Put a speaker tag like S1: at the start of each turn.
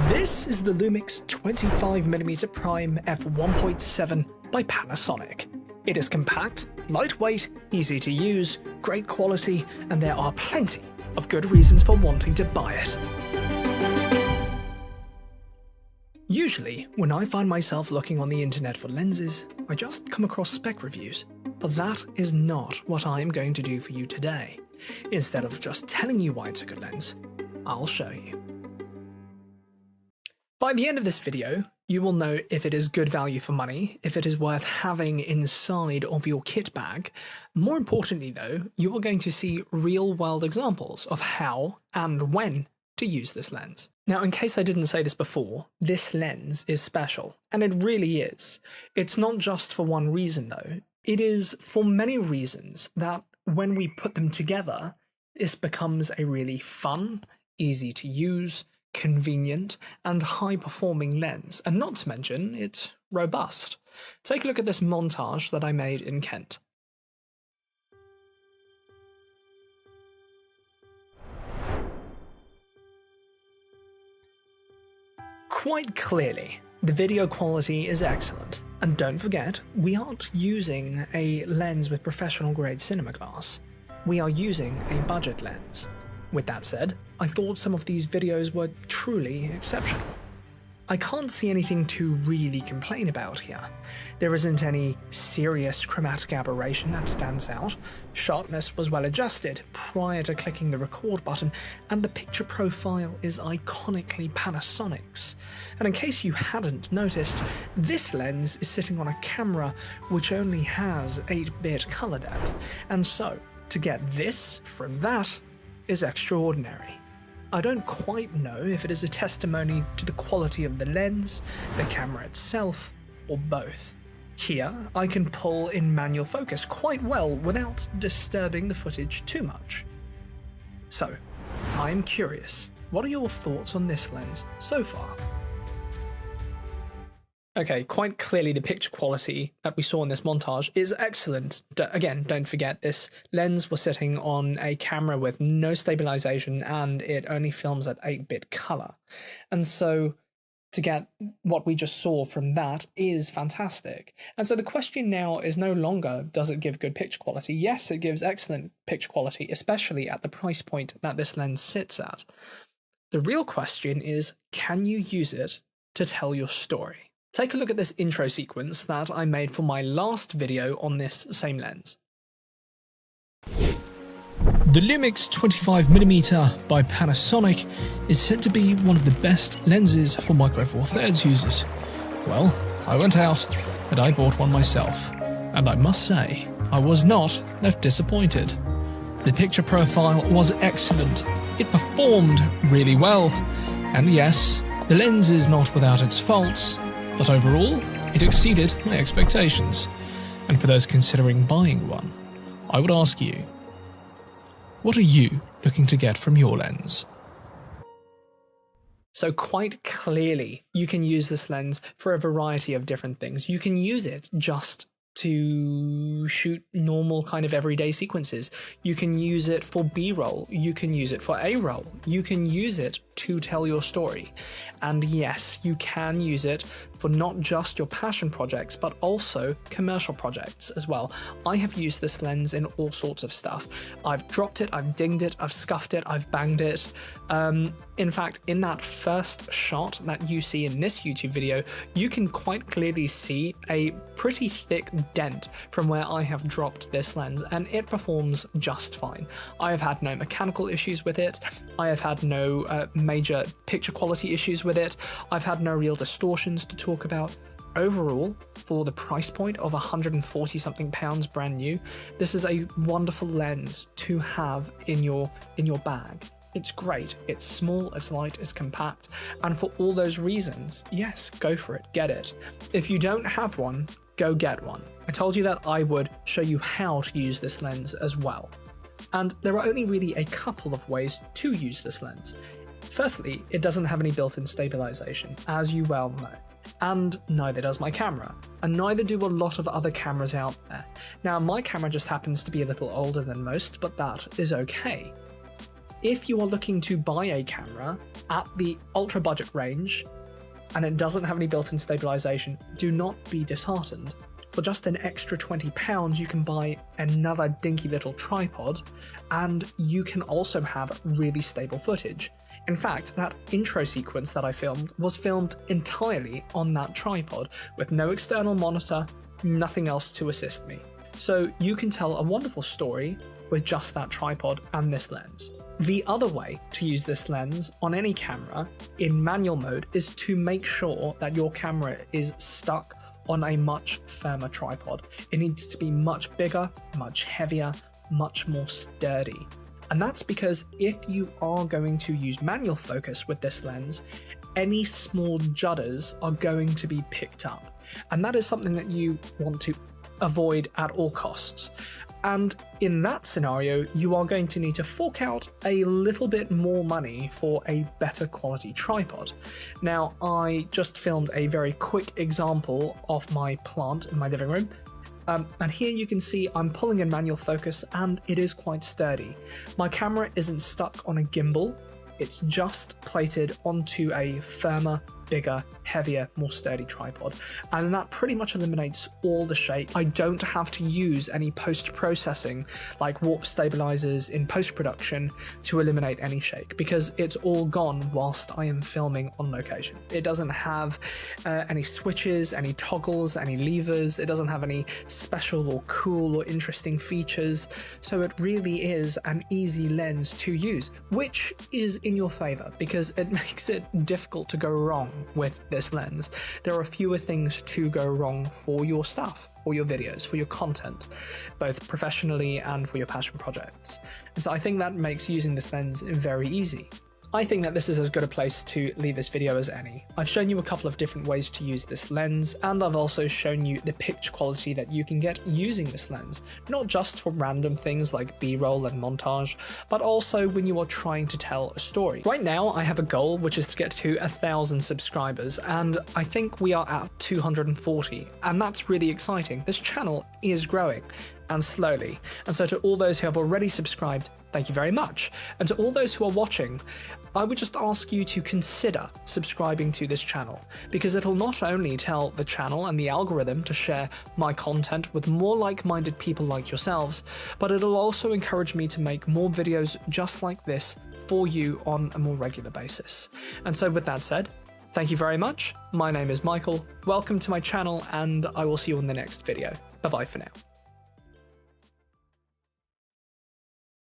S1: This is the Lumix 25mm prime f1.7 by Panasonic. It is compact, lightweight, easy to use, great quality, and there are plenty of good reasons for wanting to buy it. Usually, when I find myself looking on the internet for lenses, I just come across spec reviews, but that is not what I am going to do for you today. Instead of just telling you why it's a good lens, I'll show you. By the end of this video, you will know if it is good value for money, if it is worth having inside of your kit bag. More importantly though, you are going to see real-world examples of how and when to use this lens. Now, in case I didn't say this before, this lens is special, and it really is. It's not just for one reason though, it is for many reasons that when we put them together, this becomes a really fun, easy to use, convenient and high-performing lens, and not to mention it's robust. Take a look at this montage that I made in Kent. Quite clearly, the video quality is excellent, and don't forget, we aren't using a lens with professional grade cinema glass. We are using a budget lens. With that said, I thought some of these videos were truly exceptional. I can't see anything to really complain about here. There isn't any serious chromatic aberration that stands out, sharpness was well adjusted prior to clicking the record button, and the picture profile is iconically Panasonic's. And in case you hadn't noticed, this lens is sitting on a camera which only has 8-bit color depth, and so to get this from that is extraordinary. I don't quite know if it is a testimony to the quality of the lens, the camera itself, or both. Here, I can pull in manual focus quite well without disturbing the footage too much. So, I'm curious, what are your thoughts on this lens so far? Okay, quite clearly the picture quality that we saw in this montage is excellent. Again, don't forget this lens was sitting on a camera with no stabilisation and it only films at 8-bit colour. And so to get what we just saw from that is fantastic. And so the question now is no longer, does it give good picture quality? Yes, it gives excellent picture quality, especially at the price point that this lens sits at. The real question is, can you use it to tell your story? Take a look at this intro sequence that I made for my last video on this same lens. The Lumix 25mm by Panasonic is said to be one of the best lenses for Micro Four Thirds users. Well, I went out and I bought one myself, and I must say, I was not left disappointed. The picture profile was excellent, it performed really well, and yes, the lens is not without its faults, but overall, it exceeded my expectations. And for those considering buying one, I would ask you, what are you looking to get from your lens? So quite clearly, you can use this lens for a variety of different things. You can use it just to shoot normal kind of everyday sequences. You can use it for B-roll, you can use it for A-roll, you can use it to tell your story. And yes, you can use it for not just your passion projects, but also commercial projects as well. I have used this lens in all sorts of stuff. I've dropped it, I've dinged it, I've scuffed it, I've banged it. In fact, in that first shot that you see in this YouTube video, you can quite clearly see a pretty thick dent from where I have dropped this lens, and it performs just fine. I have had no mechanical issues with it, I have had no major picture quality issues with it, I've had no real distortions to talk about. Overall, for the price point of 140 something pounds brand new, this is a wonderful lens to have in your bag. It's great, it's small, it's light, it's compact, and for all those reasons, yes, go for it, get it. If you don't have one, go get one. I told you that I would show you how to use this lens as well. And there are only really a couple of ways to use this lens. Firstly, it doesn't have any built-in stabilisation, as you well know. And neither does my camera, and neither do a lot of other cameras out there. Now, my camera just happens to be a little older than most, but that is okay. if you are looking to buy a camera at the ultra budget range and it doesn't have any built-in stabilisation, do not be disheartened. For just an extra £20, you can buy another dinky little tripod, and you can also have really stable footage. In fact, that intro sequence that I filmed was filmed entirely on that tripod, with no external monitor, nothing else to assist me. So you can tell a wonderful story with just that tripod and this lens. The other way to use this lens on any camera in manual mode is to make sure that your camera is stuck on a much firmer tripod. It needs to be much bigger, much heavier, much more sturdy. And that's because if you are going to use manual focus with this lens, any small judders are going to be picked up. And that is something that you want to avoid at all costs. And in that scenario, you are going to need to fork out a little bit more money for a better quality tripod. Now, I just filmed a very quick example of my plant in my living room. And here you can see I'm pulling in manual focus and it is quite sturdy. My camera isn't stuck on a gimbal, it's just plated onto a firmer, bigger, heavier, more sturdy tripod, and that pretty much eliminates all the shake. I don't have to use any post-processing like warp stabilizers in post-production to eliminate any shake, because it's all gone whilst I am filming on location. It doesn't have any switches, any toggles, any levers, it doesn't have any special or cool or interesting features, so it really is an easy lens to use, which is in your favor because it makes it difficult to go wrong with this lens. There are fewer things to go wrong for your stuff, for your videos, for your content, both professionally and for your passion projects. And so I think that makes using this lens very easy. I think that this is as good a place to leave this video as any. I've shown you a couple of different ways to use this lens, and I've also shown you the picture quality that you can get using this lens, not just for random things like B-roll and montage, but also when you are trying to tell a story. Right now, I have a goal, which is to get to 1,000 subscribers, and I think we are at 240, and that's really exciting. This channel is growing, and slowly. And so to all those who have already subscribed, thank you very much. And to all those who are watching, I would just ask you to consider subscribing to this channel, because it'll not only tell the channel and the algorithm to share my content with more like-minded people like yourselves, but it'll also encourage me to make more videos just like this for you on a more regular basis. And so with that said, thank you very much. My name is Michael, welcome to my channel, and I will see you in the next video. Bye bye for now.